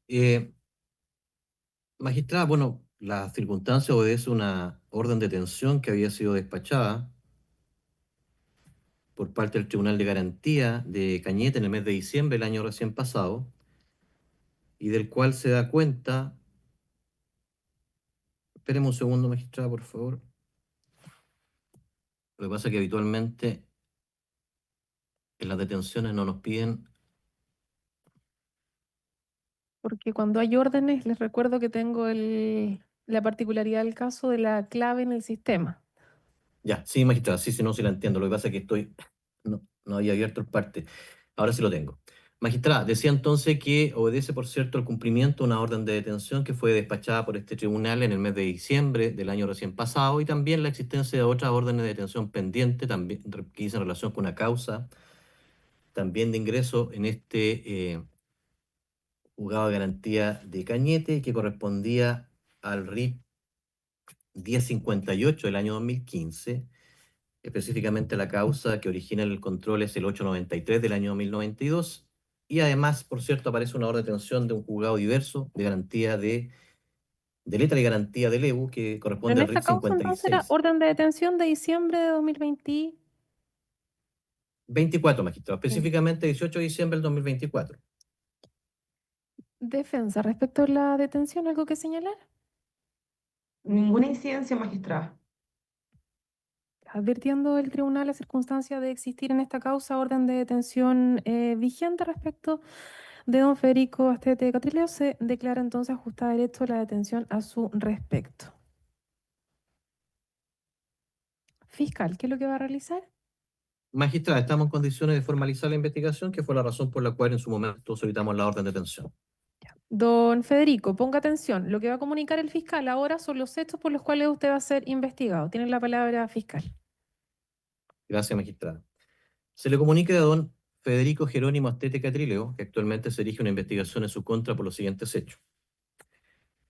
Eh, Magistrada, bueno, la circunstancia obedece una orden de detención que había sido despachada por parte del Tribunal de Garantía de Cañete en el mes de diciembre del año recién pasado, y del cual se da cuenta. Espéreme un segundo, magistrada, por favor. Lo que pasa es que habitualmente en las detenciones no nos piden. Porque cuando hay órdenes, les recuerdo que tengo la particularidad del caso de la clave en el sistema. Ya, sí, magistrada, sí, sí, no, sí la entiendo. Lo que pasa es que no había abierto el parte. Ahora sí lo tengo. Magistrada, decía entonces que obedece, por cierto, el cumplimiento de una orden de detención que fue despachada por este tribunal en el mes de diciembre del año recién pasado, y también la existencia de otras órdenes de detención pendientes, también que hizo en relación con una causa también de ingreso en este juzgado de garantía de Cañete, que correspondía al RIT 1058 del año 2015. Específicamente la causa que origina el control es el 893 del año 1092. Y además, por cierto, aparece una orden de detención de un juzgado diverso de garantía de letra y garantía del EBU que Pero corresponde en al esta RIT causa entonces era 56. orden de detención de diciembre de 2020. 24, magistrado, Bien. específicamente 18 de diciembre del 2024. Defensa, respecto a la detención, ¿algo que señalar? Ninguna incidencia, magistrada. Advirtiendo el tribunal la circunstancia de existir en esta causa orden de detención vigente respecto de don Federico Astete Catrileo, se declara entonces ajustada a derecho la detención a su respecto. Fiscal, ¿qué es lo que va a realizar? Magistrada, estamos en condiciones de formalizar la investigación, que fue la razón por la cual en su momento solicitamos la orden de detención. Don Federico, ponga atención. Lo que va a comunicar el fiscal ahora son los hechos por los cuales usted va a ser investigado. Tiene la palabra, fiscal. Gracias, magistrada. Se le comunica a don Federico Jerónimo Astete Catrileo que actualmente se dirige una investigación en su contra por los siguientes hechos.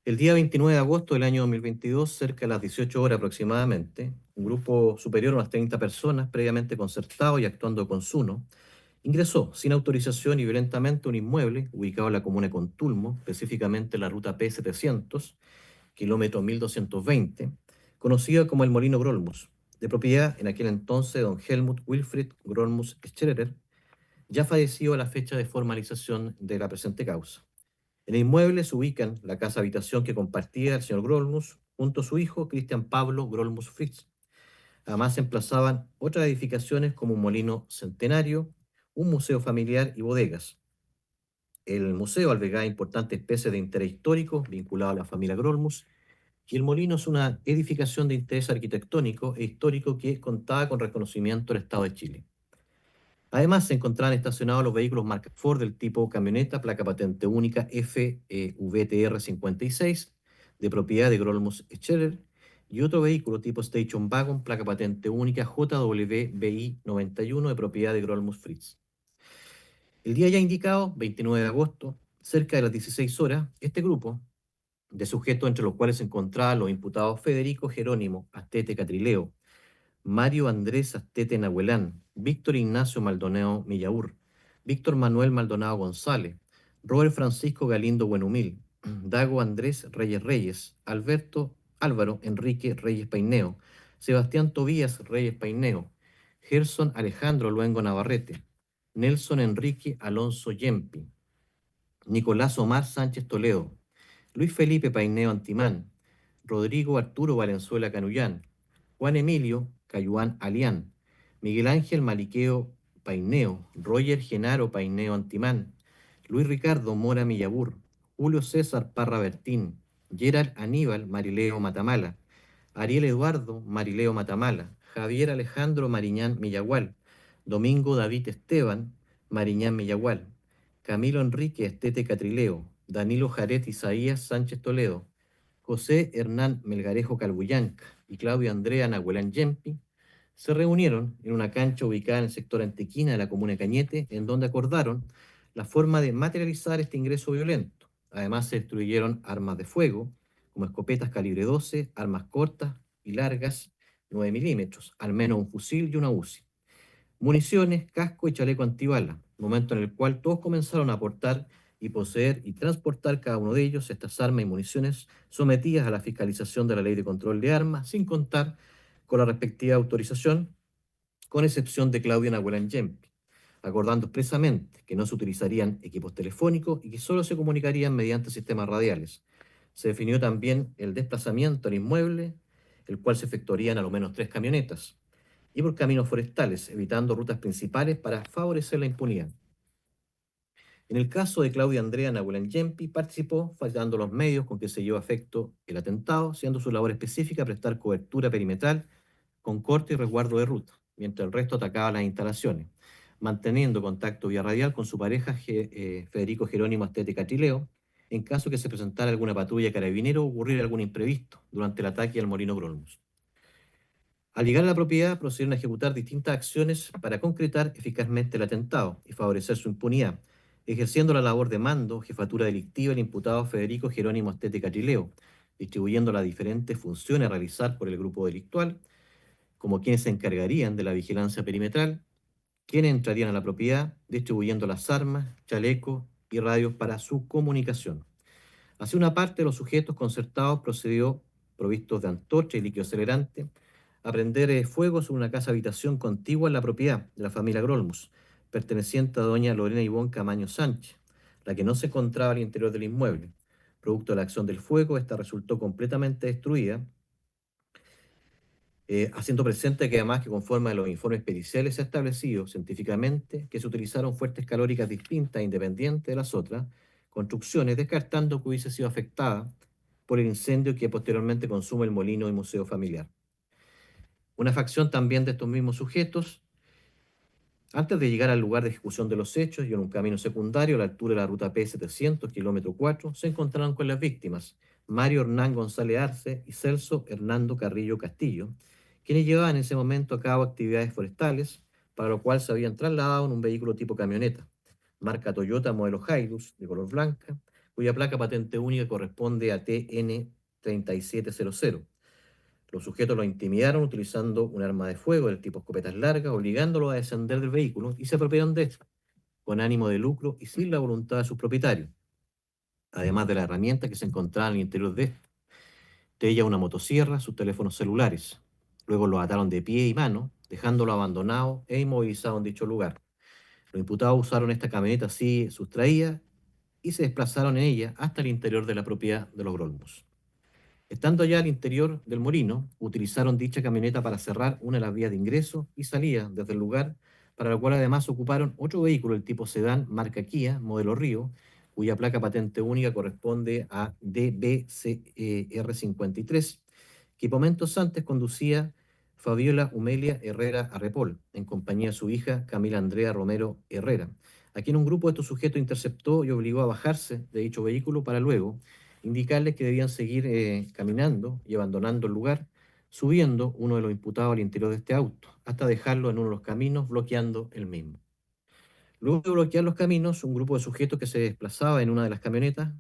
El día 29 de agosto del año 2022, cerca de las 18 horas aproximadamente, un grupo superior a unas 30 personas, previamente concertado y actuando con Suno, ingresó sin autorización y violentamente a un inmueble ubicado en la comuna de Contulmo, específicamente en la ruta P700, kilómetro 1220, conocida como el Molino Grolmus, de propiedad en aquel entonces de don Helmut Wilfried Grolmus Scherer, ya fallecido a la fecha de formalización de la presente causa. En el inmueble se ubican la casa habitación que compartía el señor Grolmus junto a su hijo Cristian Pablo Grolmus Fritz. Además se emplazaban otras edificaciones como un molino centenario, un museo familiar y bodegas. El museo albergaba importantes especies de interés histórico vinculado a la familia Grolmus, y el molino es una edificación de interés arquitectónico e histórico que contaba con reconocimiento del Estado de Chile. Además, se encontraban estacionados los vehículos marca Ford del tipo camioneta, placa patente única FVTR 56, de propiedad de Grolmus Scherer, y otro vehículo tipo Station Wagon, placa patente única JWBI 91, de propiedad de Grolmus Fritz. El día ya indicado, 29 de agosto, cerca de las 16 horas, este grupo de sujetos, entre los cuales se encontraban los imputados Federico Jerónimo Astete Catrileo, Mario Andrés Astete Nahuelán, Víctor Ignacio Maldonado Millaur, Víctor Manuel Maldonado González, Robert Francisco Galindo Buenumil, Dago Andrés Reyes Reyes, Alberto Álvaro Enrique Reyes Paineo, Sebastián Tobías Reyes Paineo, Gerson Alejandro Luengo Navarrete, Nelson Enrique Alonso Yempi, Nicolás Omar Sánchez Toledo, Luis Felipe Paineo Antimán, Rodrigo Arturo Valenzuela Canullán, Juan Emilio Cayuán Alián, Miguel Ángel Maliqueo Paineo, Roger Genaro Paineo Antimán, Luis Ricardo Mora Millabur, Julio César Parra Bertín, Gerald Aníbal Marileo Matamala, Ariel Eduardo Marileo Matamala, Javier Alejandro Mariñán Millagual, Domingo David Esteban Mariñán Millagual, Camilo Enrique Estete Catrileo, Danilo Jaret Isaías Sánchez Toledo, José Hernán Melgarejo Calbuyanca y Claudio Andrea Nahuelán Yempi, se reunieron en una cancha ubicada en el sector Antequina de la comuna de Cañete, en donde acordaron la forma de materializar este ingreso violento. Además, se destruyeron armas de fuego, como escopetas calibre 12, armas cortas y largas 9 milímetros, al menos un fusil y una UCI, municiones, casco y chaleco antibala, momento en el cual todos comenzaron a aportar y poseer y transportar cada uno de ellos estas armas y municiones sometidas a la fiscalización de la Ley de Control de Armas, sin contar con la respectiva autorización, con excepción de Claudia Nahuelán Yempi, acordando expresamente que no se utilizarían equipos telefónicos y que solo se comunicarían mediante sistemas radiales. Se definió también el desplazamiento al inmueble, el cual se efectuaría en a lo menos 3 camionetas, y por caminos forestales, evitando rutas principales para favorecer la impunidad. En el caso de Claudia Andrea Nahuelán Yempi, participó fallando los medios con que se llevó a efecto el atentado, siendo su labor específica prestar cobertura perimetral con corte y resguardo de ruta, mientras el resto atacaba las instalaciones, manteniendo contacto vía radial con su pareja Federico Jerónimo Astete Catrileo, en caso que se presentara alguna patrulla carabinero o ocurriera algún imprevisto durante el ataque al Molino Grolmus. Al llegar a la propiedad, procedieron a ejecutar distintas acciones para concretar eficazmente el atentado y favorecer su impunidad, ejerciendo la labor de mando, jefatura delictiva, el imputado Federico Jerónimo Astete Catrileo, distribuyendo las diferentes funciones a realizar por el grupo delictual, como quienes se encargarían de la vigilancia perimetral, quienes entrarían a la propiedad, distribuyendo las armas, chalecos y radios para su comunicación. Hacia una parte de los sujetos concertados procedió, provistos de antorcha y líquido acelerante, a prender fuego sobre una casa habitación contigua en la propiedad de la familia Grolmus, perteneciente a doña Lorena Ivonne Camaño Sánchez, la que no se encontraba al interior del inmueble. Producto de la acción del fuego, esta resultó completamente destruida, haciendo presente que además que conforme a los informes periciales se ha establecido científicamente que se utilizaron fuentes calóricas distintas e independientes de las otras construcciones, descartando que hubiese sido afectada por el incendio que posteriormente consume el molino y museo familiar. Una facción también de estos mismos sujetos, antes de llegar al lugar de ejecución de los hechos y en un camino secundario a la altura de la ruta P700, kilómetro 4, se encontraron con las víctimas, Mario Hernán González Arce y Celso Hernando Carrillo Castillo, quienes llevaban en ese momento a cabo actividades forestales, para lo cual se habían trasladado en un vehículo tipo camioneta, marca Toyota modelo Hilux, de color blanca, cuya placa patente única corresponde a TN 3700. Los sujetos lo intimidaron utilizando un arma de fuego del tipo escopetas largas, obligándolo a descender del vehículo y se apropiaron de esto, con ánimo de lucro y sin la voluntad de sus propietarios, además de las herramientas que se encontraban en el interior de esto, de ella una motosierra, sus teléfonos celulares. Luego lo ataron de pie y mano, dejándolo abandonado e inmovilizado en dicho lugar. Los imputados usaron esta camioneta así sustraída y se desplazaron en ella hasta el interior de la propiedad de los Grolmus. Estando ya al interior del molino, utilizaron dicha camioneta para cerrar una de las vías de ingreso y salida desde el lugar, para lo cual además ocuparon otro vehículo, el tipo sedán marca Kia, modelo Río, cuya placa patente única corresponde a DBCR53, que momentos antes conducía Fabiola Humelia Herrera Arrepol, en compañía de su hija Camila Andrea Romero Herrera, a quien un grupo de estos sujetos interceptó y obligó a bajarse de dicho vehículo para luego indicarles que debían seguir caminando y abandonando el lugar, subiendo uno de los imputados al interior de este auto, hasta dejarlo en uno de los caminos, bloqueando el mismo. Luego de bloquear los caminos, un grupo de sujetos que se desplazaba en una de las camionetas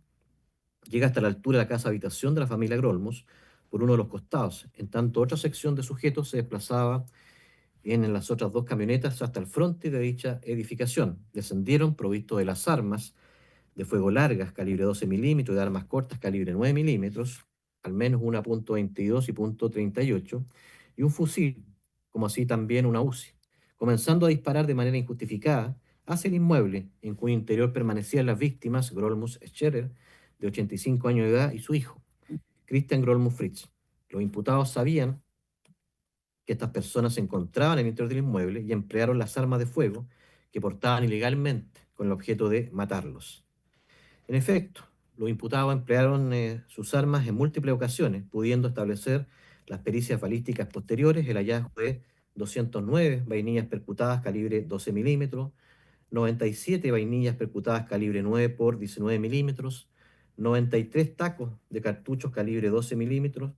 llega hasta la altura de la casa habitación de la familia Grolmus por uno de los costados, en tanto otra sección de sujetos se desplazaba en las otras 2 camionetas hasta el frente de dicha edificación. Descendieron provistos de las armas de fuego largas, calibre 12 milímetros, y de armas cortas, calibre 9 milímetros, al menos una .22 y .38, y un fusil, como así también una UCI, comenzando a disparar de manera injustificada hacia el inmueble en cuyo interior permanecían las víctimas Grolmus Scherer, de 85 años de edad, y su hijo, Christian Grolmus Fritz. Los imputados sabían que estas personas se encontraban en el interior del inmueble y emplearon las armas de fuego que portaban ilegalmente con el objeto de matarlos. En efecto, los imputados emplearon sus armas en múltiples ocasiones, pudiendo establecer las pericias balísticas posteriores el hallazgo de 209 vainillas percutadas calibre 12 milímetros, 97 vainillas percutadas calibre 9 por 19 milímetros, 93 tacos de cartuchos calibre 12 milímetros,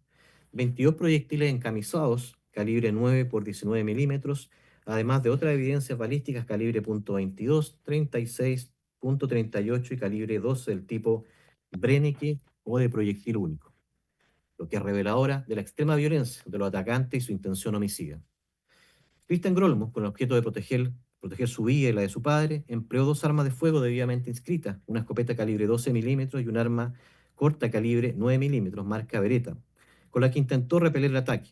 22 proyectiles encamisados calibre 9 por 19 milímetros, además de otras evidencias balísticas calibre .22, 36, .38 y calibre 12 del tipo Brennecke o de proyectil único, lo que es reveladora de la extrema violencia de los atacantes y su intención homicida. Christian Grolmus, con el objeto de proteger proteger su vida y la de su padre, empleó dos armas de fuego debidamente inscritas, una escopeta calibre 12 milímetros y un arma corta calibre 9 milímetros, marca Beretta, con la que intentó repeler el ataque.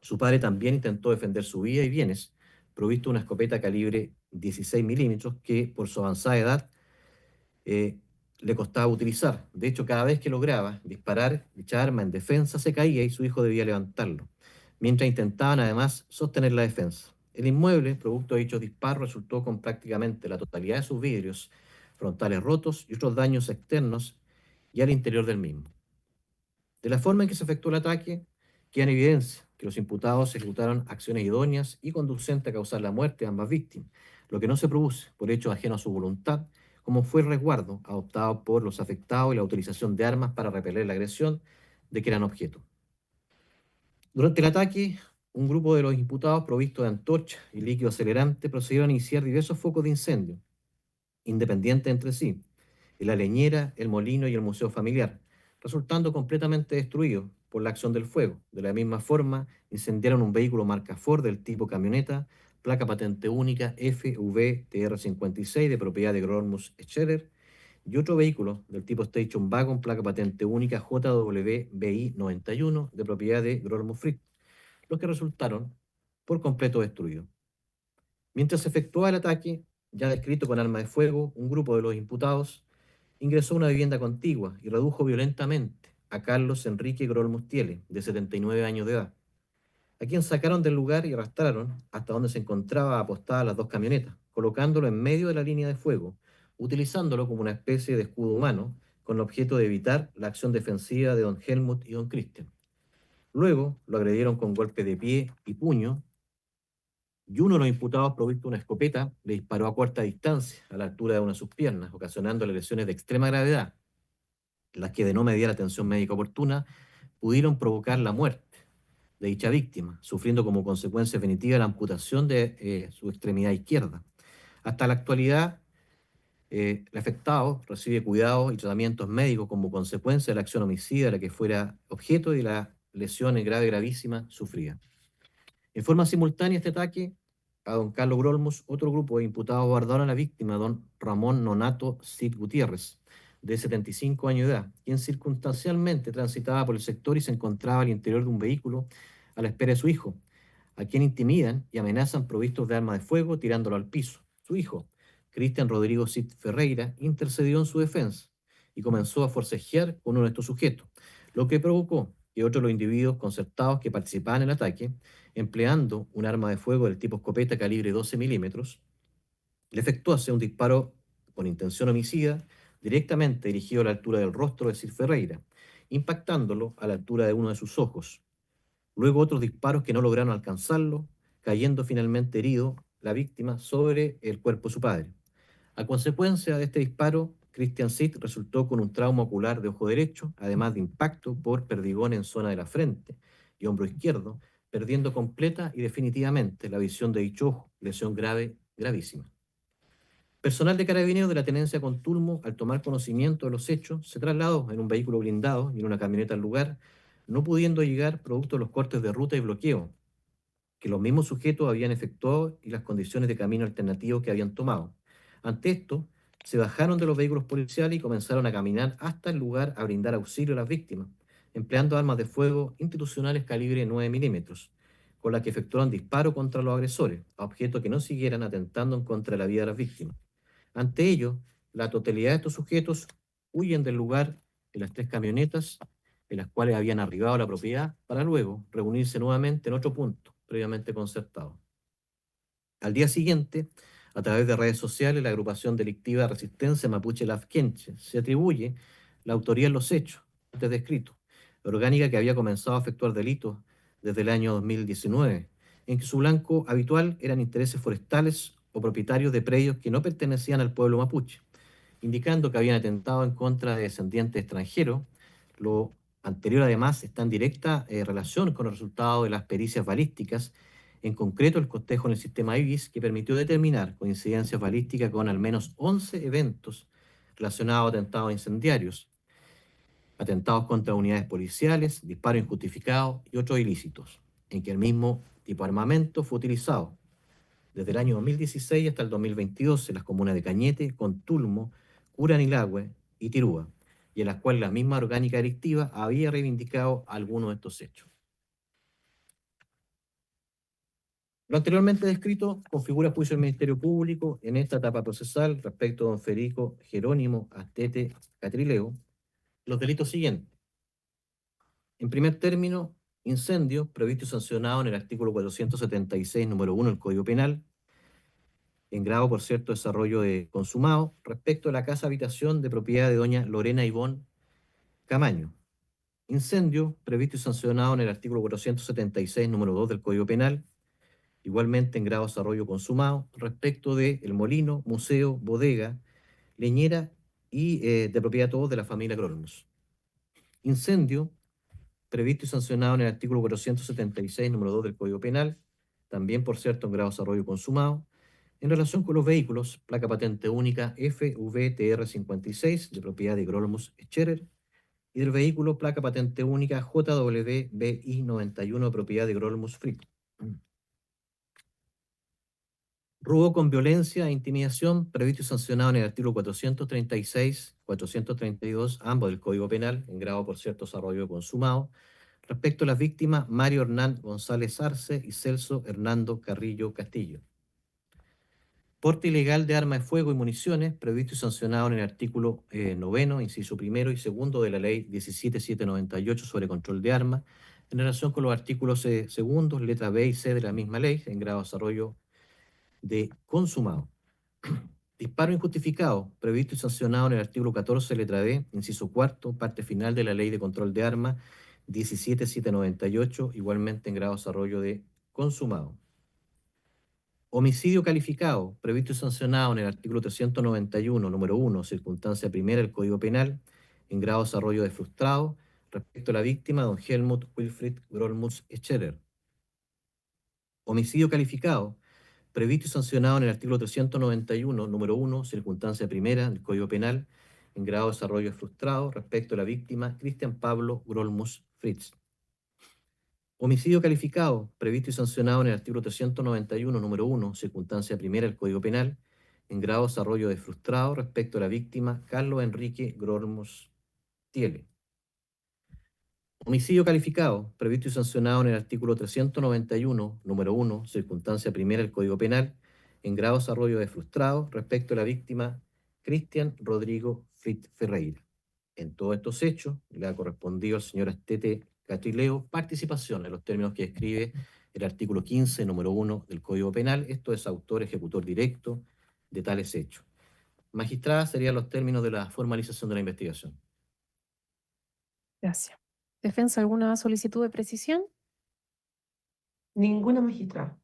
Su padre también intentó defender su vida y bienes, provisto de una escopeta calibre 16 milímetros que, por su avanzada edad, eh, le costaba utilizar. De hecho, cada vez que lograba disparar dicha arma en defensa, se caía y su hijo debía levantarlo, mientras intentaban además sostener la defensa. El inmueble, producto de dichos disparos, resultó con prácticamente la totalidad de sus vidrios frontales rotos y otros daños externos y al interior del mismo. De la forma en que se efectuó el ataque, queda en evidencia que los imputados ejecutaron acciones idóneas y conducentes a causar la muerte de ambas víctimas, lo que no se produce por hechos ajenos a su voluntad, como fue el resguardo adoptado por los afectados y la utilización de armas para repeler la agresión de que eran objeto. Durante el ataque, un grupo de los imputados, provisto de antorchas y líquido acelerante, procedieron a iniciar diversos focos de incendio, independientes entre sí, en la leñera, el molino y el museo familiar, resultando completamente destruidos por la acción del fuego. De la misma forma, incendiaron un vehículo marca Ford del tipo camioneta, placa patente única FVTR56 de propiedad de Grolmus Scherer, y otro vehículo del tipo Station Wagon, placa patente única JWBI91 de propiedad de Grolmus Frick, los que resultaron por completo destruidos. Mientras se efectuaba el ataque, ya descrito con arma de fuego, un grupo de los imputados ingresó a una vivienda contigua y redujo violentamente a Carlos Enrique Grol Mustiele, de 79 años de edad, a quien sacaron del lugar y arrastraron hasta donde se encontraba apostadas las dos camionetas, colocándolo en medio de la línea de fuego, utilizándolo como una especie de escudo humano, con el objeto de evitar la acción defensiva de don Helmut y don Christian. Luego lo agredieron con golpes de pie y puño, y uno de los imputados, provisto de una escopeta, le disparó a corta distancia, a la altura de una de sus piernas, ocasionándole lesiones de extrema gravedad, las que, de no mediar atención médica oportuna, pudieron provocar la muerte de dicha víctima, sufriendo como consecuencia definitiva la amputación de su extremidad izquierda. Hasta la actualidad, el afectado recibe cuidados y tratamientos médicos como consecuencia de la acción homicida de la que fuera objeto y de las lesiones graves gravísimas sufridas. En forma simultánea a este ataque, a don Carlos Grolmus, otro grupo de imputados guardaron a la víctima, don Ramón Nonato Cid Gutiérrez, de 75 años de edad, quien circunstancialmente transitaba por el sector y se encontraba al interior de un vehículo a la espera de su hijo, a quien intimidan y amenazan provistos de arma de fuego tirándolo al piso. Su hijo, Cristian Rodrigo Cid Ferreira, intercedió en su defensa y comenzó a forcejear con uno de estos sujetos, lo que provocó que otros de los individuos concertados que participaban en el ataque, empleando un arma de fuego del tipo escopeta calibre 12 milímetros, le efectuase un disparo con intención homicida directamente dirigido a la altura del rostro de Cid Ferreira, impactándolo a la altura de uno de sus ojos. Luego otros disparos que no lograron alcanzarlo, cayendo finalmente herido la víctima sobre el cuerpo de su padre. A consecuencia de este disparo, Christian Cid resultó con un trauma ocular de ojo derecho, además de impacto por perdigón en zona de la frente y hombro izquierdo, perdiendo completa y definitivamente la visión de dicho ojo, lesión grave, gravísima. Personal de Carabineros de la Tenencia Contulmo, al tomar conocimiento de los hechos, se trasladó en un vehículo blindado y en una camioneta al lugar, no pudiendo llegar producto de los cortes de ruta y bloqueo que los mismos sujetos habían efectuado y las condiciones de camino alternativo que habían tomado. Ante esto, se bajaron de los vehículos policiales y comenzaron a caminar hasta el lugar a brindar auxilio a las víctimas, empleando armas de fuego institucionales calibre 9 milímetros, con las que efectuaron disparos contra los agresores, a objetos que no siguieran atentando en contra de la vida de las víctimas. Ante ello, la totalidad de estos sujetos huyen del lugar en las tres camionetas en las cuales habían arribado a la propiedad para luego reunirse nuevamente en otro punto previamente concertado. Al día siguiente, a través de redes sociales, la agrupación delictiva Resistencia Mapuche Lafkenche se atribuye la autoría en los hechos antes descritos, orgánica que había comenzado a efectuar delitos desde el año 2019, en que su blanco habitual eran intereses forestales o propietarios de predios que no pertenecían al pueblo mapuche, indicando que habían atentado en contra de descendientes extranjeros. Lo anterior, además, está en directa relación con el resultado de las pericias balísticas, en concreto el cotejo en el sistema IBIS, que permitió determinar coincidencias balísticas con al menos 11 eventos relacionados a atentados incendiarios, atentados contra unidades policiales, disparos injustificados y otros ilícitos, en que el mismo tipo de armamento fue utilizado. desde el año 2016 hasta el 2022 en las comunas de Cañete, Contulmo, Curanilahue y Tirúa, y en las cuales la misma orgánica delictiva había reivindicado algunos de estos hechos. Lo anteriormente descrito configura juicio del Ministerio Público en esta etapa procesal respecto a don Federico Jerónimo Astete Catrileo, los delitos siguientes. En primer término, incendio previsto y sancionado en el artículo 476, número 1 del Código Penal, en grado, por cierto, desarrollo de consumado, respecto a la casa habitación de propiedad de doña Lorena Ivón Camaño. Incendio previsto y sancionado en el artículo 476, número 2 del Código Penal, igualmente en grado de desarrollo consumado, respecto de el molino, museo, bodega, leñera y de propiedad todos de la familia Grolmus. Incendio previsto y sancionado en el artículo 476, número 2 del Código Penal, también por cierto en grado de desarrollo consumado, en relación con los vehículos, placa patente única FVTR56 de propiedad de Grolmus Scherer, y del vehículo placa patente única JWBI91 de propiedad de Grolmus Frick. Robo con violencia e intimidación, previsto y sancionado en el artículo 436, 432, ambos del Código Penal, en grado, por cierto, desarrollo consumado, respecto a las víctimas Mario Hernán González Arce y Celso Hernando Carrillo Castillo. Porte ilegal de armas de fuego y municiones, previsto y sancionado en el artículo 9, inciso primero y segundo de la ley 17798 sobre control de armas, en relación con los artículos segundos, letra B y C de la misma ley, en grado de desarrollo de consumado. Disparo injustificado, previsto y sancionado en el artículo 14, letra D, inciso cuarto, parte final de la Ley de Control de Armas 17798, igualmente en grado de desarrollo de consumado. Homicidio calificado, previsto y sancionado en el artículo 391, número 1, circunstancia primera del Código Penal, en grado de desarrollo de frustrado, respecto a la víctima, don Helmut Wilfried Grolmus Scherer. Homicidio calificado, previsto y sancionado en el artículo 391, número 1, circunstancia primera del Código Penal, en grado de desarrollo frustrado, respecto a la víctima Cristian Pablo Grolmus Fritz. Homicidio calificado, previsto y sancionado en el artículo 391, número 1, circunstancia primera del Código Penal, en grado de desarrollo de frustrado, respecto a la víctima Carlos Enrique Grolmus Tiele. Homicidio calificado, previsto y sancionado en el artículo 391, número 1, circunstancia primera del Código Penal, en grado de desarrollo de frustrado respecto a la víctima Cristian Rodrigo Fritz Ferreira. En todos estos hechos le ha correspondido al señor Astete Catrileo participación en los términos que describe el artículo 15, número 1 del Código Penal. Esto es autor ejecutor directo de tales hechos. Magistrada, serían los términos de la formalización de la investigación. Gracias. ¿Defensa alguna solicitud de precisión? Ninguna, magistrada.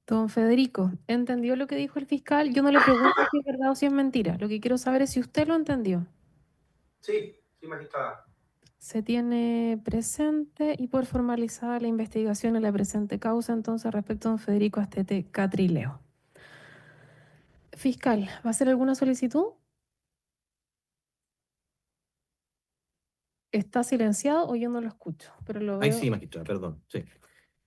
Don Federico, ¿entendió lo que dijo el fiscal? Yo no le pregunto si es verdad o si es mentira. Lo que quiero saber es si usted lo entendió. Sí, sí, magistrada. Se tiene presente y por formalizada la investigación en la presente causa, entonces respecto a don Federico Astete Catrileo. Fiscal, ¿va a hacer alguna solicitud? ¿Está silenciado o yo no lo escucho? Pero lo Ahí veo. sí, magistrada, perdón. Sí.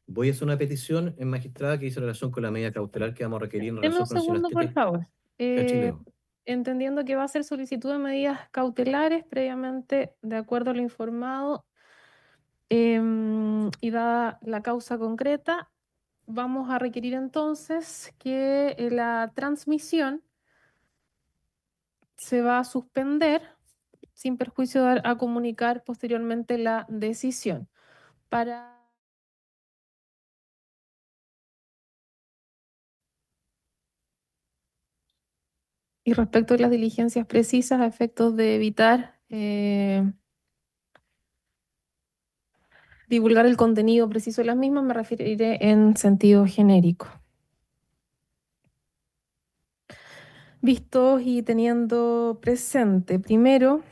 Voy a hacer una petición en magistrada que dice relación con la medida cautelar que vamos a requerir en Deme relación un con el señor segundo, por Astete favor. Cachileo. Entendiendo que va a ser solicitud de medidas cautelares previamente, de acuerdo a lo informado, y dada la causa concreta, vamos a requerir entonces que la transmisión se va a suspender sin perjuicio a comunicar posteriormente la decisión. Y respecto a las diligencias precisas a efectos de evitar divulgar el contenido preciso de las mismas, me referiré en sentido genérico. Vistos y teniendo presente, primero,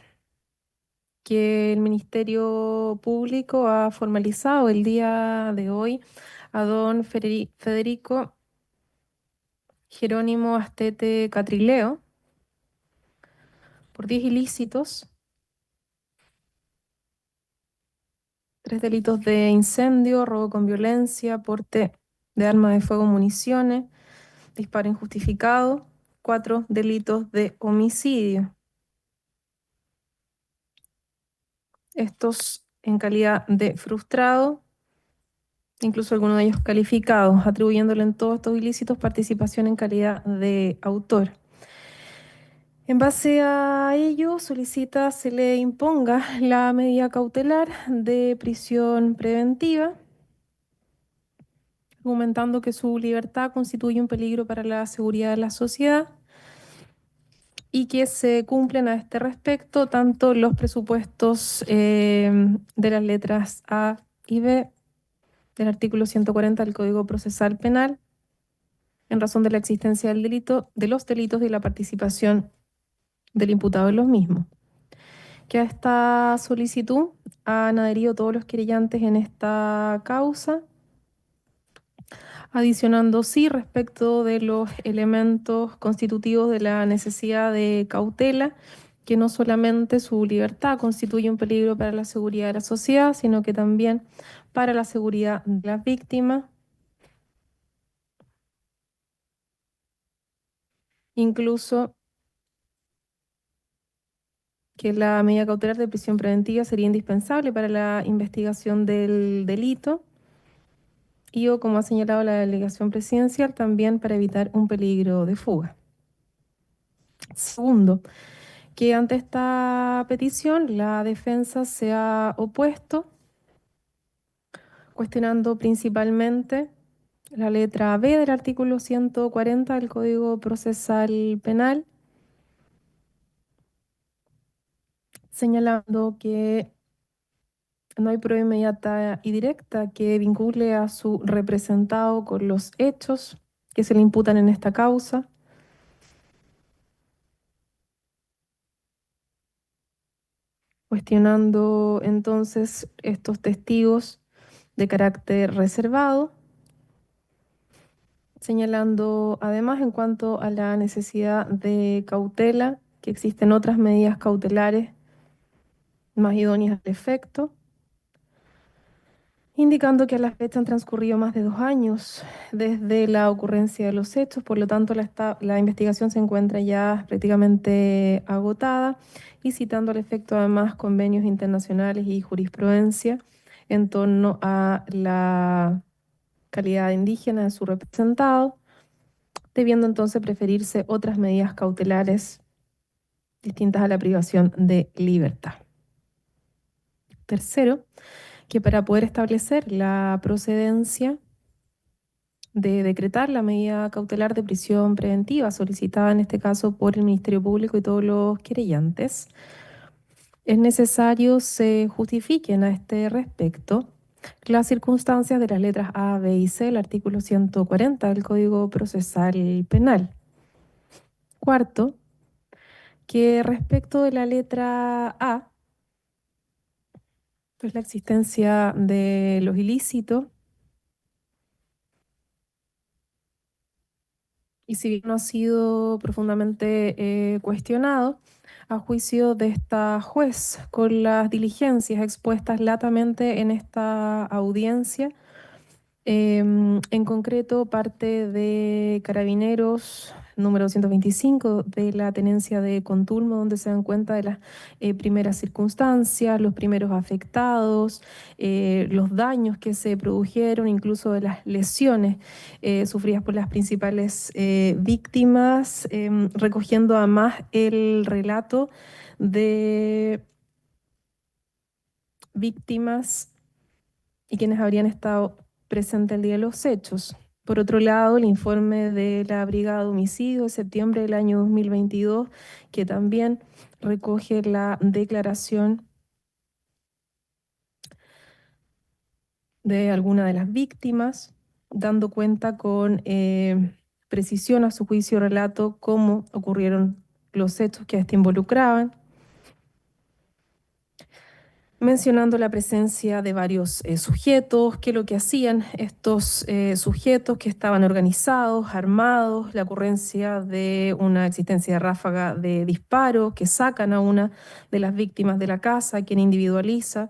que el Ministerio Público ha formalizado el día de hoy a don Federico Jerónimo Astete Catrileo por 10 ilícitos, 3 delitos de incendio, robo con violencia, porte de armas de fuego, municiones, disparo injustificado. 4 delitos de homicidio. Estos en calidad de frustrado, incluso algunos de ellos calificados, atribuyéndole en todos estos ilícitos participación en calidad de autor. En base a ello, solicita se le imponga la medida cautelar de prisión preventiva, argumentando que su libertad constituye un peligro para la seguridad de la sociedad y que se cumplen a este respecto tanto los presupuestos de las letras A y B del artículo 140 del Código Procesal Penal, en razón de la existencia del delito, de los delitos y la participación del imputado en los mismos. Que a esta solicitud han adherido todos los querellantes en esta causa, adicionando sí respecto de los elementos constitutivos de la necesidad de cautela, que no solamente su libertad constituye un peligro para la seguridad de la sociedad, sino que también para la seguridad de las víctimas. Incluso que la medida cautelar de prisión preventiva sería indispensable para la investigación del delito y, o como ha señalado la delegación presidencial, también para evitar un peligro de fuga. Segundo, que ante esta petición la defensa se ha opuesto, cuestionando principalmente la letra B del artículo 140 del Código Procesal Penal, señalando que no hay prueba inmediata y directa que vincule a su representado con los hechos que se le imputan en esta causa. Cuestionando entonces estos testigos de carácter reservado, señalando además en cuanto a la necesidad de cautela, que existen otras medidas cautelares más idóneas al efecto, indicando que a la fecha han transcurrido más de 2 años desde la ocurrencia de los hechos, por lo tanto la investigación se encuentra ya prácticamente agotada, y citando al efecto además convenios internacionales y jurisprudencia en torno a la calidad indígena de su representado, debiendo entonces preferirse otras medidas cautelares distintas a la privación de libertad. Tercero, que para poder establecer la procedencia de decretar la medida cautelar de prisión preventiva solicitada en este caso por el Ministerio Público y todos los querellantes, es necesario se justifiquen a este respecto las circunstancias de las letras A, B y C del artículo 140 del Código Procesal Penal. Cuarto, que respecto de la letra A, pues la existencia de los ilícitos, y si bien no ha sido profundamente cuestionado, a juicio de esta juez, con las diligencias expuestas latamente en esta audiencia, en concreto parte de Carabineros número 225 de la tenencia de Contulmo, donde se dan cuenta de las primeras circunstancias, los primeros afectados, los daños que se produjeron, incluso de las lesiones sufridas por las principales víctimas, recogiendo además el relato de víctimas y quienes habrían estado presentes el día de los hechos. Por otro lado, el informe de la Brigada de Homicidio de septiembre del año 2022, que también recoge la declaración de alguna de las víctimas, dando cuenta con precisión a su juicio y relato cómo ocurrieron los hechos que a este involucraban, mencionando la presencia de varios sujetos, qué es lo que hacían estos sujetos, que estaban organizados, armados, la ocurrencia de una existencia de ráfaga de disparos que sacan a una de las víctimas de la casa, quien individualiza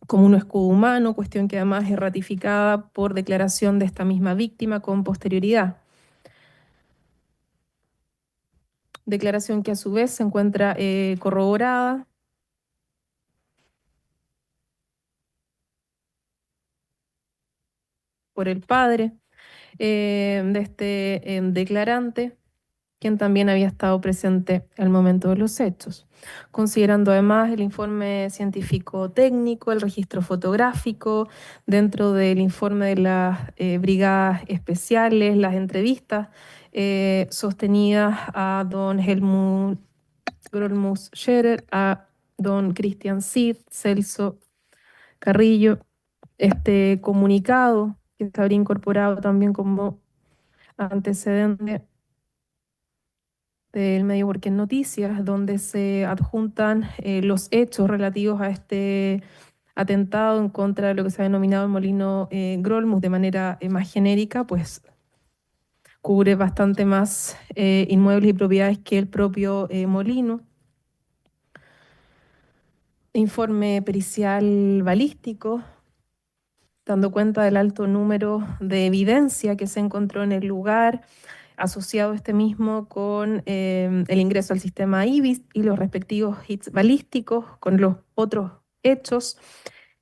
como un escudo humano, cuestión que además es ratificada por declaración de esta misma víctima con posterioridad. declaración que a su vez se encuentra corroborada por el padre de este declarante, quien también había estado presente al momento de los hechos, considerando además el informe científico técnico, el registro fotográfico, dentro del informe de las brigadas especiales, las entrevistas sostenidas a don Helmut Grolmus Scherer, a don Christian Sid, Celso Carrillo, este comunicado que se habría incorporado también como antecedente del medio Porque en Noticias, donde se adjuntan los hechos relativos a este atentado en contra de lo que se ha denominado el molino Grolmus de manera más genérica, pues cubre bastante más inmuebles y propiedades que el propio molino. Informe pericial balístico, dando cuenta del alto número de evidencia que se encontró en el lugar, asociado este mismo con el ingreso al sistema IBIS y los respectivos hits balísticos, con los otros hechos.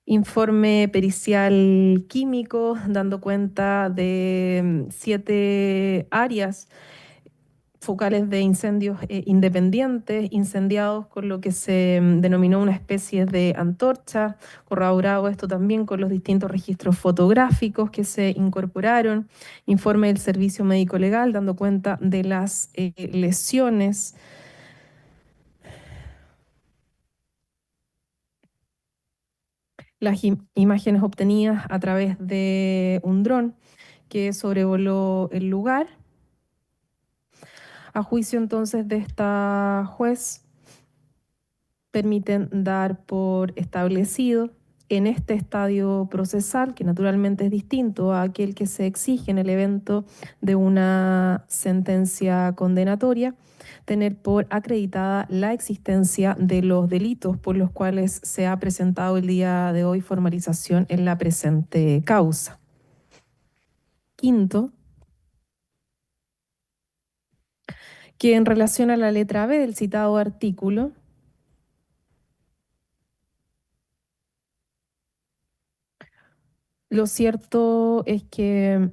Informe pericial químico, dando cuenta de 7 áreas focales de incendios independientes, incendiados con lo que se denominó una especie de antorcha, corroborado esto también con los distintos registros fotográficos que se incorporaron, informe del Servicio Médico Legal dando cuenta de las lesiones. Las imágenes obtenidas a través de un dron que sobrevoló el lugar. A juicio entonces de esta juez, permiten dar por establecido en este estadio procesal, que naturalmente es distinto a aquel que se exige en el evento de una sentencia condenatoria, tener por acreditada la existencia de los delitos por los cuales se ha presentado el día de hoy formalización en la presente causa. Quinto, que en relación a la letra B del citado artículo, lo cierto es que,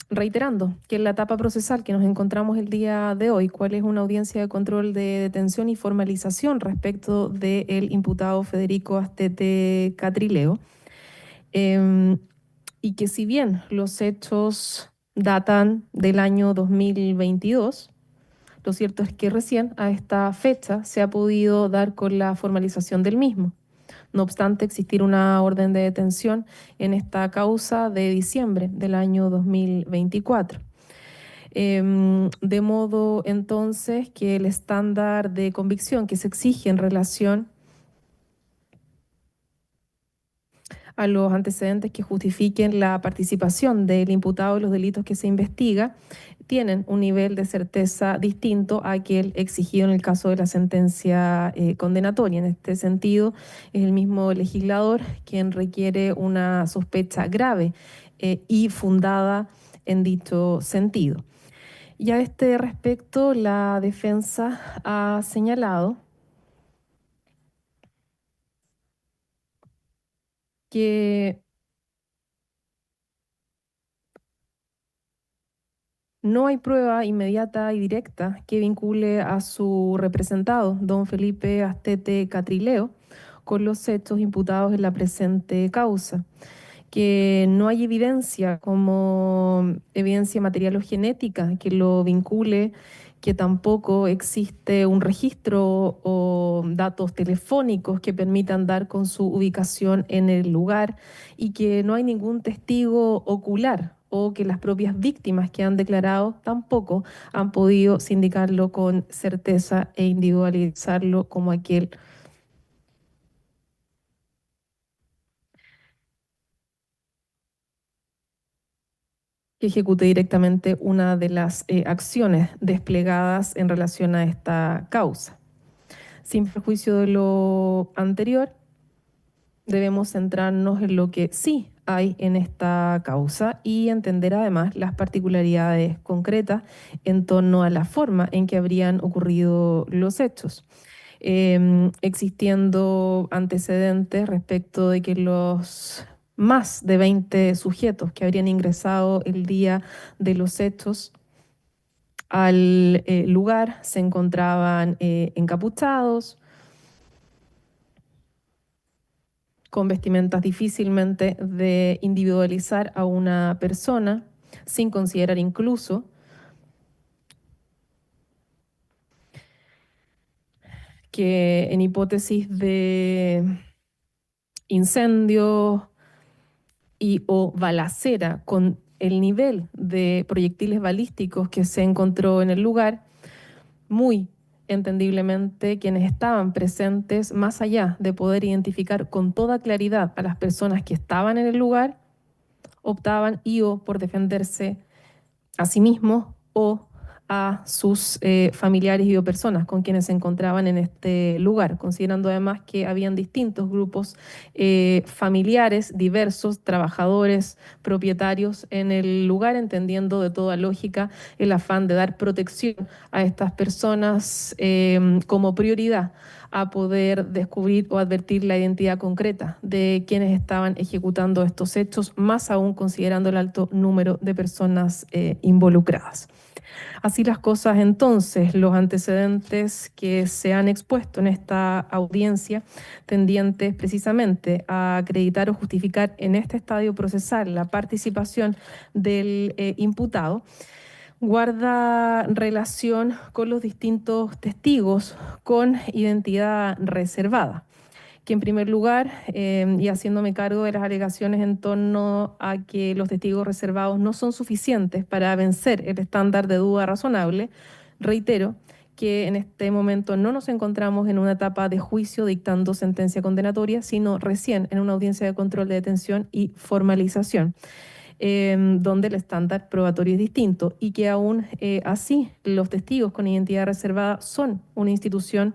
reiterando que en la etapa procesal que nos encontramos el día de hoy, cuál es una audiencia de control de detención y formalización respecto del imputado Federico Astete Catrileo, y que si bien los hechos datan del año 2022, lo cierto es que recién a esta fecha se ha podido dar con la formalización del mismo. No obstante, existir una orden de detención en esta causa de diciembre del año 2024. De modo entonces que el estándar de convicción que se exige en relación a los antecedentes que justifiquen la participación del imputado en los delitos que se investiga, tienen un nivel de certeza distinto a aquel exigido en el caso de la sentencia condenatoria. En este sentido, es el mismo legislador quien requiere una sospecha grave y fundada en dicho sentido. Y a este respecto, la defensa ha señalado que no hay prueba inmediata y directa que vincule a su representado, don Felipe Astete Catrileo, con los hechos imputados en la presente causa, que no hay evidencia como evidencia material o genética que lo vincule, que tampoco existe un registro o datos telefónicos que permitan dar con su ubicación en el lugar y que no hay ningún testigo ocular o que las propias víctimas que han declarado tampoco han podido sindicarlo con certeza e individualizarlo como aquel que ejecute directamente una de las acciones desplegadas en relación a esta causa. Sin perjuicio de lo anterior, debemos centrarnos en lo que sí hay en esta causa y entender además las particularidades concretas en torno a la forma en que habrían ocurrido los hechos. Existiendo antecedentes respecto de que los más de 20 sujetos que habrían ingresado el día de los hechos al lugar se encontraban encapuchados, con vestimentas difícilmente de individualizar a una persona, sin considerar incluso que en hipótesis de incendio y o balacera con el nivel de proyectiles balísticos que se encontró en el lugar, muy entendiblemente quienes estaban presentes, más allá de poder identificar con toda claridad a las personas que estaban en el lugar, optaban y o por defenderse a sí mismos o a sus familiares y o personas con quienes se encontraban en este lugar, considerando además que habían distintos grupos familiares, diversos, trabajadores, propietarios en el lugar, entendiendo de toda lógica el afán de dar protección a estas personas como prioridad a poder descubrir o advertir la identidad concreta de quienes estaban ejecutando estos hechos, más aún considerando el alto número de personas involucradas. Así las cosas, entonces, los antecedentes que se han expuesto en esta audiencia, tendientes precisamente a acreditar o justificar en este estadio procesal la participación del imputado, guarda relación con los distintos testigos con identidad reservada, que en primer lugar, y haciéndome cargo de las alegaciones en torno a que los testigos reservados no son suficientes para vencer el estándar de duda razonable, reitero que en este momento no nos encontramos en una etapa de juicio dictando sentencia condenatoria, sino recién en una audiencia de control de detención y formalización, donde el estándar probatorio es distinto y que aún así los testigos con identidad reservada son una institución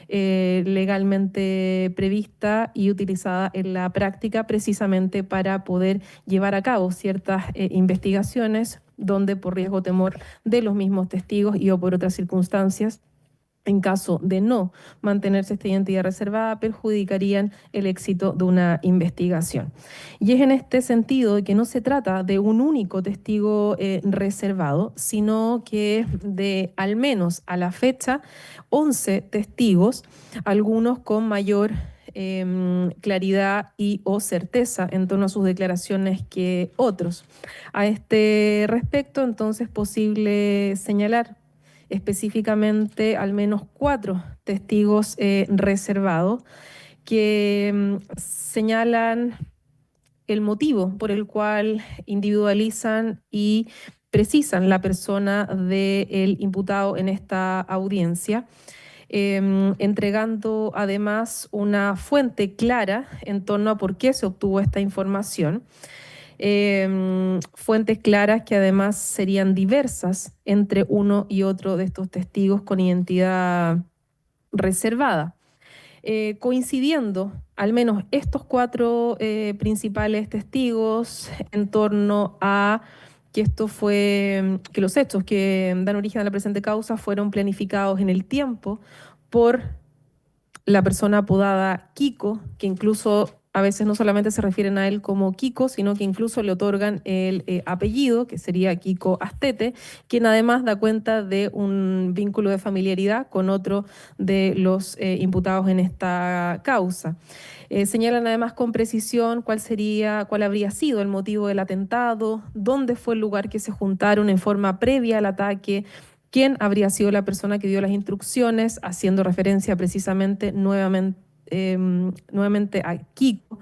legalmente prevista y utilizada en la práctica precisamente para poder llevar a cabo ciertas investigaciones donde por riesgo o temor de los mismos testigos y o por otras circunstancias, en caso de no mantenerse esta identidad reservada, perjudicarían el éxito de una investigación. Y es en este sentido que no se trata de un único testigo reservado, sino que de al menos a la fecha 11 testigos, algunos con mayor claridad y o certeza en torno a sus declaraciones que otros. A este respecto, entonces, posible señalar específicamente al menos 4 testigos reservados que señalan el motivo por el cual individualizan y precisan la persona del imputado en esta audiencia, entregando además una fuente clara en torno a por qué se obtuvo esta información. Fuentes claras que además serían diversas entre uno y otro de estos testigos con identidad reservada. Coincidiendo al menos estos 4 principales testigos en torno a que que los hechos que dan origen a la presente causa fueron planificados en el tiempo por la persona apodada Kiko, que incluso a veces no solamente se refieren a él como Kiko, sino que incluso le otorgan el apellido, que sería Kiko Astete, quien además da cuenta de un vínculo de familiaridad con otro de los imputados en esta causa. Señalan además con precisión cuál habría sido el motivo del atentado, dónde fue el lugar que se juntaron en forma previa al ataque, quién habría sido la persona que dio las instrucciones, haciendo referencia precisamente nuevamente a Kiko.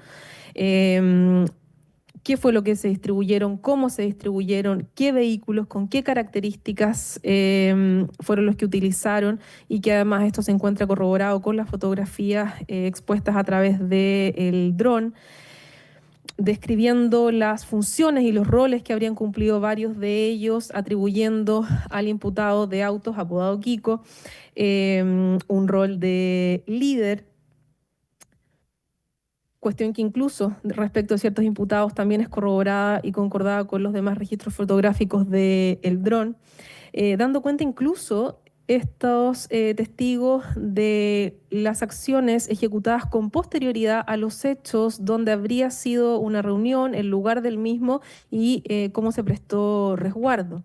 ¿Qué fue lo que se distribuyeron? ¿Cómo se distribuyeron? ¿Qué vehículos? ¿Con qué características fueron los que utilizaron? Y que además esto se encuentra corroborado con las fotografías expuestas a través del dron, describiendo las funciones y los roles que habrían cumplido varios de ellos, atribuyendo al imputado de autos, apodado Kiko, un rol de líder, cuestión que incluso respecto a ciertos imputados también es corroborada y concordada con los demás registros fotográficos del dron, dando cuenta incluso estos testigos de las acciones ejecutadas con posterioridad a los hechos, donde habría sido una reunión, el lugar del mismo y cómo se prestó resguardo.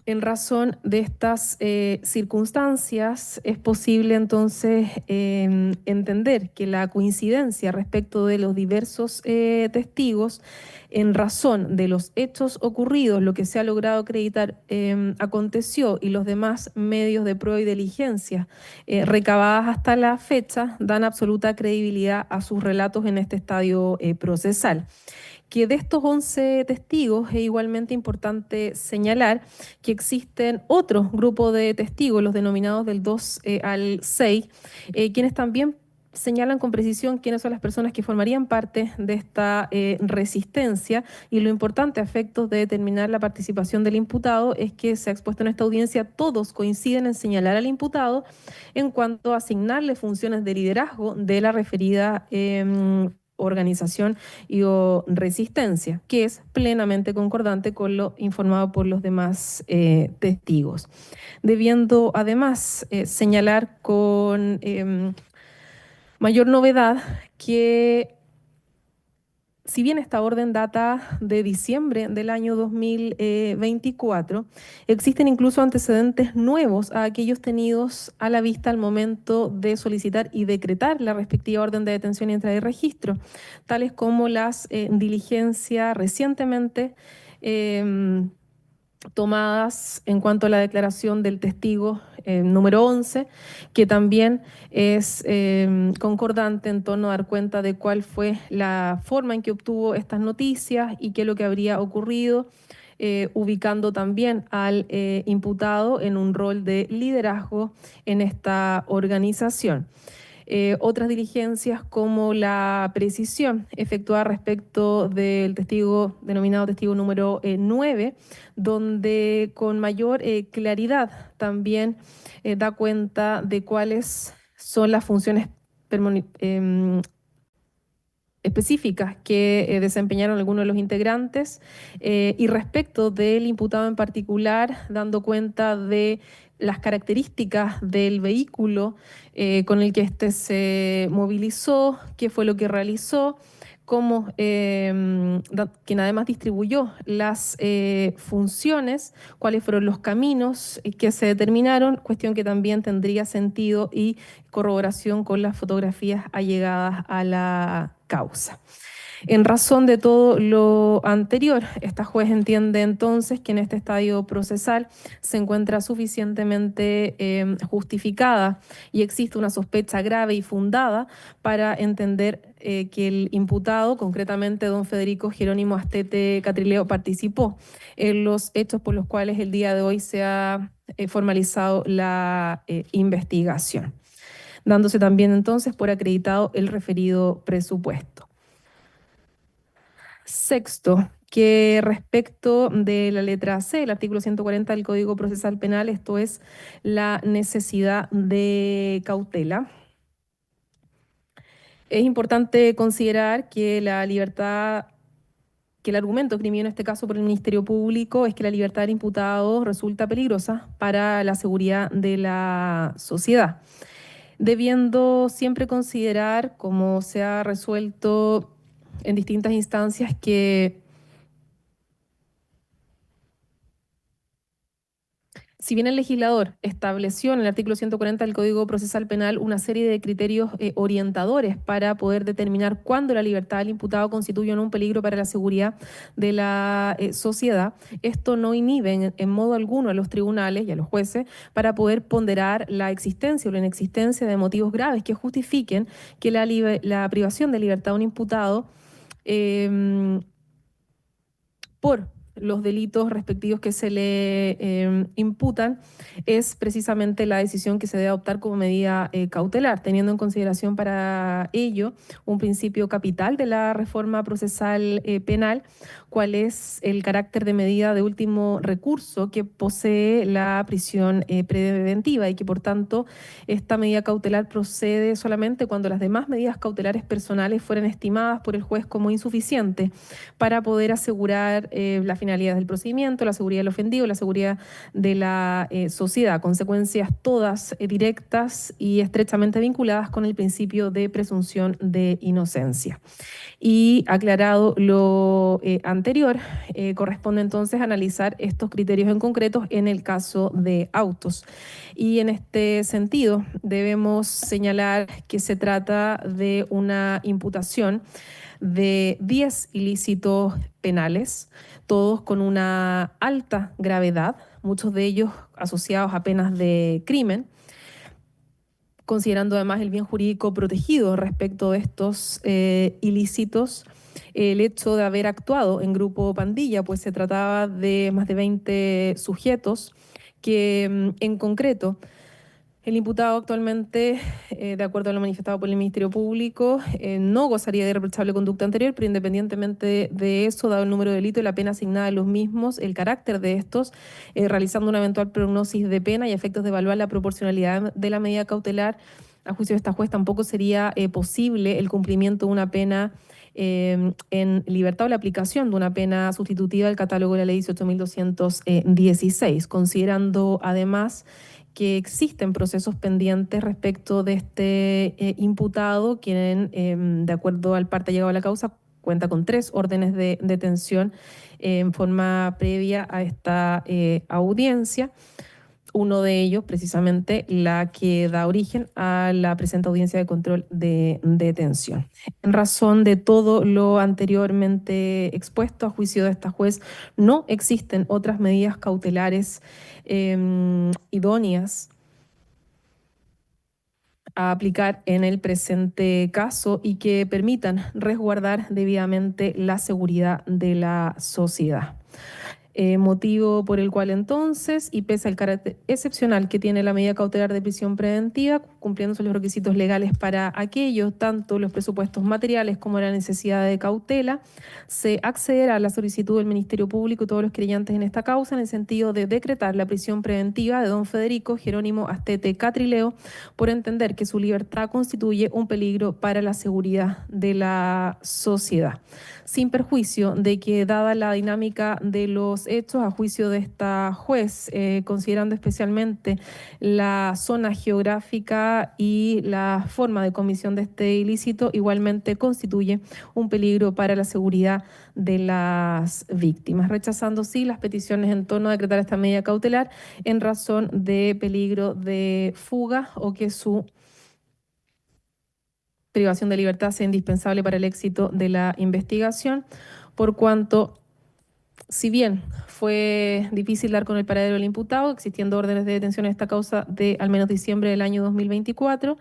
En razón de estas circunstancias, es posible entonces entender que la coincidencia respecto de los diversos testigos, en razón de los hechos ocurridos, lo que se ha logrado acreditar aconteció y los demás medios de prueba y diligencia recabadas hasta la fecha, dan absoluta credibilidad a sus relatos en este estadio procesal. Que de estos 11 testigos es igualmente importante señalar que existen otros grupos de testigos, los denominados del 2 al 6, quienes también señalan con precisión quiénes son las personas que formarían parte de esta resistencia, y lo importante a efectos de determinar la participación del imputado es que se ha expuesto en esta audiencia, todos coinciden en señalar al imputado en cuanto a asignarle funciones de liderazgo de la referida organización y o resistencia, que es plenamente concordante con lo informado por los demás testigos. Debiendo además señalar con mayor novedad que si bien esta orden data de diciembre del año 2024, existen incluso antecedentes nuevos a aquellos tenidos a la vista al momento de solicitar y decretar la respectiva orden de detención y entrada y registro, tales como las diligencias recientemente tomadas en cuanto a la declaración del testigo número 11, que también es concordante en torno a dar cuenta de cuál fue la forma en que obtuvo estas noticias y qué es lo que habría ocurrido, ubicando también al imputado en un rol de liderazgo en esta organización. Otras diligencias como la precisión efectuada respecto del testigo denominado testigo número 9, donde con mayor claridad también da cuenta de cuáles son las funciones específicas que desempeñaron algunos de los integrantes y respecto del imputado en particular, dando cuenta de las características del vehículo con el que éste se movilizó, qué fue lo que realizó, cómo, quien además distribuyó las funciones, cuáles fueron los caminos que se determinaron, cuestión que también tendría sentido y corroboración con las fotografías allegadas a la causa. En razón de todo lo anterior, esta juez entiende entonces que en este estadio procesal se encuentra suficientemente justificada y existe una sospecha grave y fundada para entender que el imputado, concretamente don Federico Jerónimo Astete Catrileo, participó en los hechos por los cuales el día de hoy se ha formalizado la investigación, dándose también entonces por acreditado el referido presupuesto. Sexto, que respecto de la letra C, el artículo 140 del Código Procesal Penal, esto es la necesidad de cautela. Es importante considerar que la libertad, que el argumento esgrimido en este caso por el Ministerio Público es que la libertad del imputado resulta peligrosa para la seguridad de la sociedad, debiendo siempre considerar, como se ha resuelto en distintas instancias, que si bien el legislador estableció en el artículo 140 del Código Procesal Penal una serie de criterios orientadores para poder determinar cuándo la libertad del imputado constituye o no un peligro para la seguridad de la sociedad, esto no inhibe en modo alguno a los tribunales y a los jueces para poder ponderar la existencia o la inexistencia de motivos graves que justifiquen que la privación de libertad de un imputado por los delitos respectivos que se le imputan, es precisamente la decisión que se debe adoptar como medida cautelar, teniendo en consideración para ello un principio capital de la reforma procesal penal, cuál es el carácter de medida de último recurso que posee la prisión preventiva y que por tanto esta medida cautelar procede solamente cuando las demás medidas cautelares personales fueran estimadas por el juez como insuficientes para poder asegurar la finalidad del procedimiento, la seguridad del ofendido, la seguridad de la sociedad, consecuencias todas directas y estrechamente vinculadas con el principio de presunción de inocencia. Y aclarado lo anterior, corresponde entonces analizar estos criterios en concreto en el caso de autos. Y en este sentido, debemos señalar que se trata de una imputación de 10 ilícitos penales, todos con una alta gravedad, muchos de ellos asociados a penas de crimen, considerando además el bien jurídico protegido respecto de estos ilícitos, el hecho de haber actuado en grupo pandilla, pues se trataba de más de 20 sujetos que en concreto el imputado actualmente, de acuerdo a lo manifestado por el Ministerio Público, no gozaría de reprochable conducta anterior, pero independientemente de eso, dado el número de delitos y la pena asignada a los mismos, el carácter de estos, realizando una eventual prognosis de pena y a efectos de evaluar la proporcionalidad de la medida cautelar, a juicio de esta juez tampoco sería posible el cumplimiento de una pena en libertad o la aplicación de una pena sustitutiva del catálogo de la ley 18.216, considerando además que existen procesos pendientes respecto de este imputado, quien, de acuerdo al parte llegado a la causa, cuenta con 3 órdenes de detención en forma previa a esta audiencia. Uno de ellos, precisamente, la que da origen a la presente audiencia de control de detención. En razón de todo lo anteriormente expuesto, a juicio de esta juez, no existen otras medidas cautelares idóneas a aplicar en el presente caso y que permitan resguardar debidamente la seguridad de la sociedad. Motivo por el cual entonces, y pese al carácter excepcional que tiene la medida cautelar de prisión preventiva, cumpliéndose los requisitos legales para aquello, tanto los presupuestos materiales como la necesidad de cautela, se accederá a la solicitud del Ministerio Público y todos los creyentes en esta causa en el sentido de decretar la prisión preventiva de don Federico Jerónimo Astete Catrileo por entender que su libertad constituye un peligro para la seguridad de la sociedad, sin perjuicio de que, dada la dinámica de los hechos a juicio de esta juez, considerando especialmente la zona geográfica y la forma de comisión de este ilícito, igualmente constituye un peligro para la seguridad de las víctimas, rechazando sí las peticiones en torno a decretar esta medida cautelar en razón de peligro de fuga o que su privación de libertad sea indispensable para el éxito de la investigación, por cuanto, si bien fue difícil dar con el paradero del imputado, existiendo órdenes de detención en esta causa de al menos diciembre del año 2024,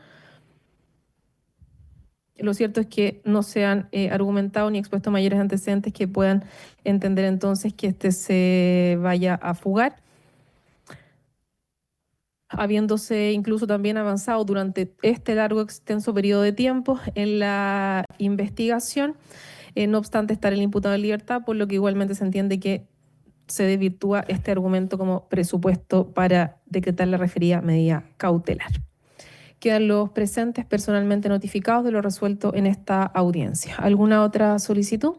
lo cierto es que no se han argumentado ni expuesto mayores antecedentes que puedan entender entonces que este se vaya a fugar, habiéndose incluso también avanzado durante este largo, extenso periodo de tiempo en la investigación, no obstante estar el imputado en libertad, por lo que igualmente se entiende que se desvirtúa este argumento como presupuesto para decretar la referida medida cautelar. Quedan los presentes personalmente notificados de lo resuelto en esta audiencia. ¿Alguna otra solicitud?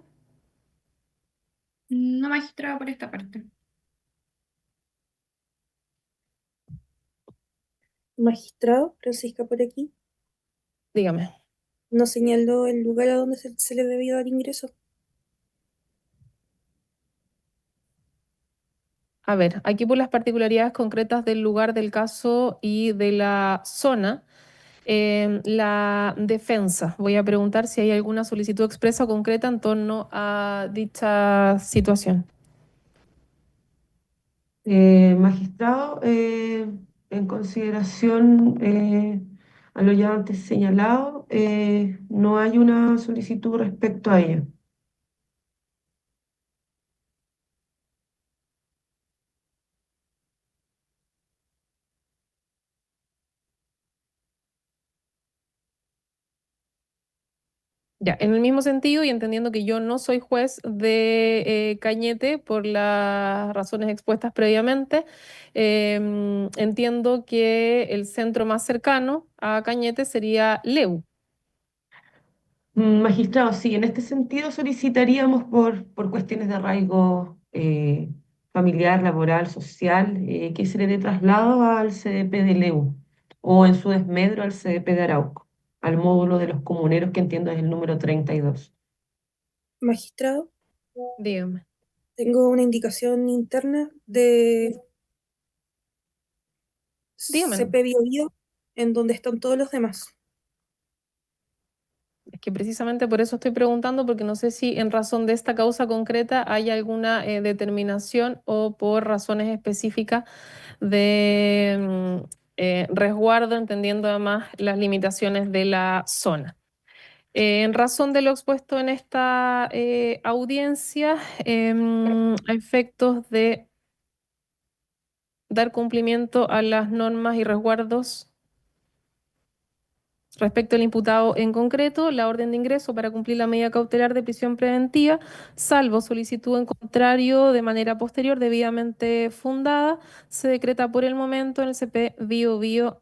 No, magistrado, por esta parte. Magistrado, Francisca por aquí, Dígame. no señaló el lugar a donde se le debió dar ingreso. A ver, aquí por las particularidades concretas del lugar del caso y de la zona, la defensa, voy a preguntar si hay alguna solicitud expresa o concreta en torno a dicha situación. Magistrado, en consideración a lo ya antes señalado, no hay una solicitud respecto a ella. Ya, en el mismo sentido y entendiendo que yo no soy juez de Cañete por las razones expuestas previamente, entiendo que el centro más cercano a Cañete sería Leu. Magistrado, sí, en este sentido solicitaríamos por cuestiones de arraigo familiar, laboral, social, que se le dé traslado al CDP de Leu o en su desmedro al CDP de Arauco, al módulo de los comuneros que entiendo es el número 32. Magistrado, Dígame. tengo una indicación interna de Dígame, ¿no? CP Biobío en donde están todos los demás. Es que precisamente por eso estoy preguntando, porque no sé si en razón de esta causa concreta hay alguna determinación o por razones específicas de resguardo, entendiendo además las limitaciones de la zona. En razón de lo expuesto en esta audiencia, a efectos de dar cumplimiento a las normas y resguardos respecto al imputado en concreto, la orden de ingreso para cumplir la medida cautelar de prisión preventiva, salvo solicitud en contrario de manera posterior debidamente fundada, se decreta por el momento en el CP Bio Bio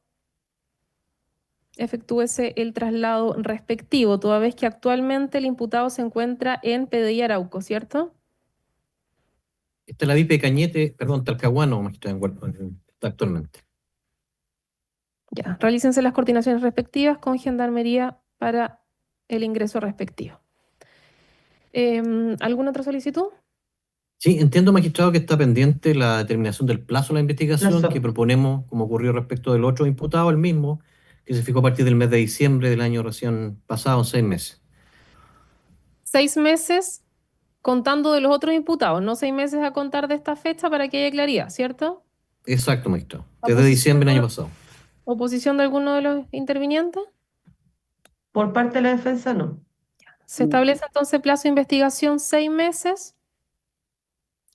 efectúese el traslado respectivo, toda vez que actualmente el imputado se encuentra en PDI Arauco, ¿cierto? Esta es la VIP de Cañete, perdón, Talcahuano, magistrado, está actualmente. Ya, realícense las coordinaciones respectivas con Gendarmería para el ingreso respectivo. ¿Alguna otra solicitud? Sí, entiendo, magistrado, que está pendiente la determinación del plazo de la investigación Plazo. que proponemos, como ocurrió respecto del otro imputado, el mismo, que se fijó a partir del mes de diciembre del año recién pasado, en 6 meses. 6 meses contando de los otros imputados, no 6 meses a contar de esta fecha para que haya claridad, ¿cierto? Exacto, magistrado. Desde ¿Oposición, diciembre del año pasado. oposición de alguno de los intervinientes? Por parte de la defensa, no. Se establece entonces plazo de investigación 6 meses,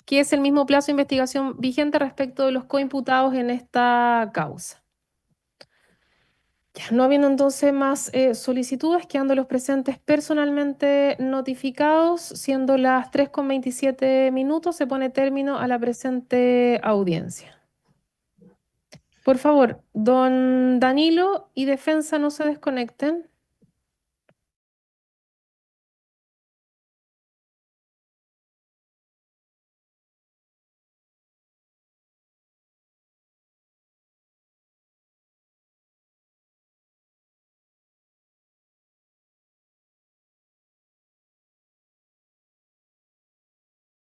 que es el mismo plazo de investigación vigente respecto de los coimputados en esta causa. Ya, no habiendo entonces más solicitudes, quedando los presentes personalmente notificados, siendo las 3:27, se pone término a la presente audiencia. Por favor, don Danilo y defensa no se desconecten.